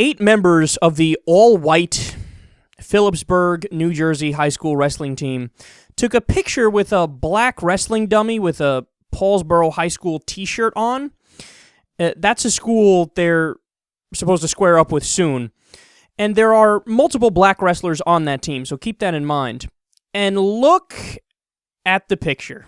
8 members of the all-white Phillipsburgh, New Jersey high school wrestling team took a picture with a black wrestling dummy with a Paulsboro High School t-shirt on. That's a school they're supposed to square up with soon. And there are multiple black wrestlers on that team, so keep that in mind. And look at the picture.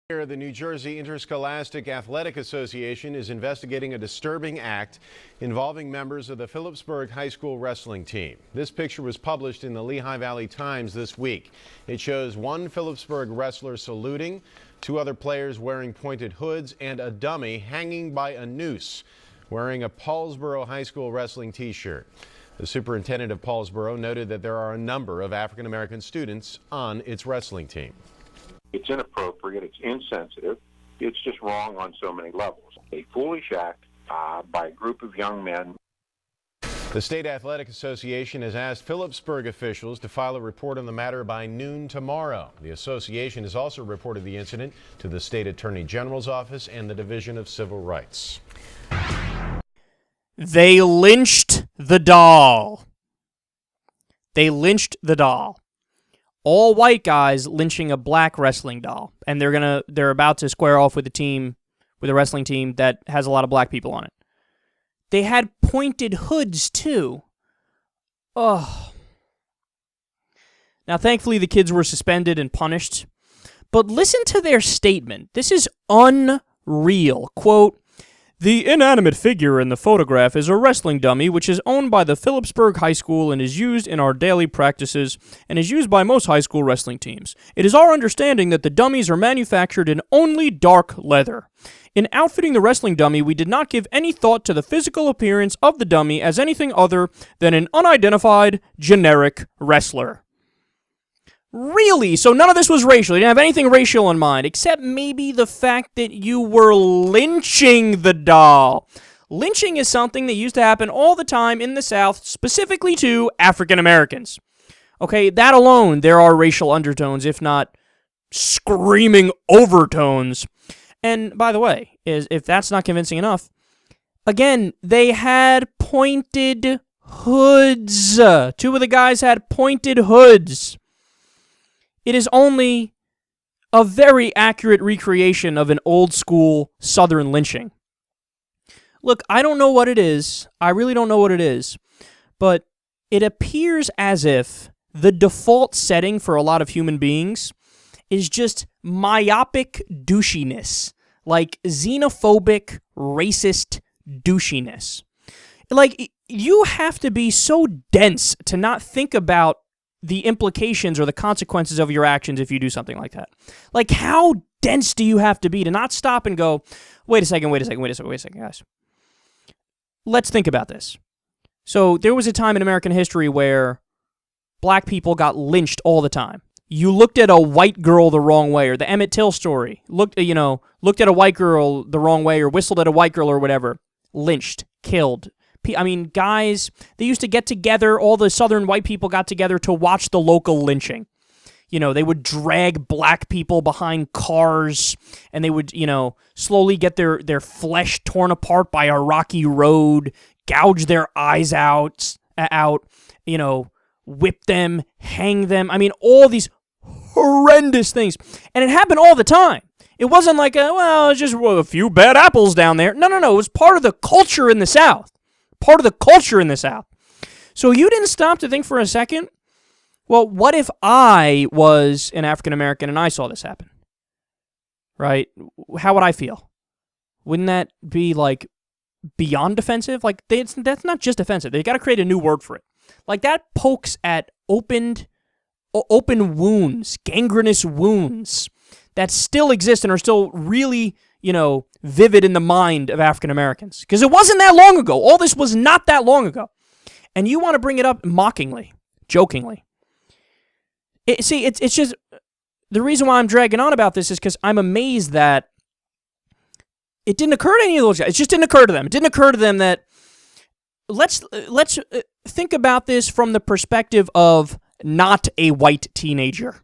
The New Jersey Interscholastic Athletic Association is investigating a disturbing act involving members of the Phillipsburgh High School wrestling team. This picture was published in the Lehigh Valley Times this week. It shows one Phillipsburgh wrestler saluting, 2 other players wearing pointed hoods, and a dummy hanging by a noose wearing a Paulsboro High School wrestling t-shirt. The superintendent of Paulsboro noted that there are a number of African-American students on its wrestling team. It's inappropriate, it's insensitive, it's just wrong on so many levels. A foolish act by a group of young men. The State Athletic Association has asked Phillipsburgh officials to file a report on the matter by noon tomorrow. The association has also reported the incident to the State Attorney General's office and the Division of Civil Rights. They lynched the doll. They lynched the doll. All white guys lynching a black wrestling doll, and they're about to square off with a wrestling team that has a lot of black people on it. They had pointed hoods too. Ugh. Now, thankfully, the kids were suspended and punished, but listen to their statement. This is unreal. Quote, "The inanimate figure in the photograph is a wrestling dummy which is owned by the Phillipsburgh High School and is used in our daily practices and is used by most high school wrestling teams. It is our understanding that the dummies are manufactured in only dark leather. In outfitting the wrestling dummy, we did not give any thought to the physical appearance of the dummy as anything other than an unidentified generic wrestler." Really? So none of this was racial. You didn't have anything racial in mind, except maybe the fact that you were lynching the doll. Lynching is something that used to happen all the time in the South, specifically to African Americans. Okay, that alone, there are racial undertones, if not screaming overtones. And by the way, if that's not convincing enough, again, they had pointed hoods. 2 of the guys had pointed hoods. It is only a very accurate recreation of an old-school Southern lynching. Look, I don't know what it is. I really don't know what it is. But it appears as if the default setting for a lot of human beings is just myopic douchiness. Like xenophobic, racist douchiness. Like, you have to be so dense to not think about the implications or the consequences of your actions if you do something like that. Like, how dense do you have to be to not stop and go, wait a second, guys. Let's think about this. So there was a time in American history where black people got lynched all the time. You looked at a white girl the wrong way, or the Emmett Till story. Looked at a white girl the wrong way, or whistled at a white girl or whatever. Lynched, killed. I mean, guys, they used to get together, all the Southern white people got together to watch the local lynching. They would drag black people behind cars, and they would, slowly get their flesh torn apart by a rocky road, gouge their eyes out, whip them, hang them. I mean, all these horrendous things. And it happened all the time. It wasn't like, it's just a few bad apples down there. No. It was part of the culture in the South. So you didn't stop to think for a second, well, what if I was an African American and I saw this happen? Right? How would I feel? Wouldn't that be, like, beyond offensive? Like, that's not just offensive. They got to create a new word for it. Like, that pokes at open wounds, gangrenous wounds that still exist and are still really, vivid in the mind of African Americans. Because it wasn't that long ago. All this was not that long ago. And you want to bring it up mockingly, jokingly. It's just, the reason why I'm dragging on about this is because I'm amazed that it didn't occur to any of those guys. It just didn't occur to them. It didn't occur to them that, let's think about this from the perspective of not a white teenager.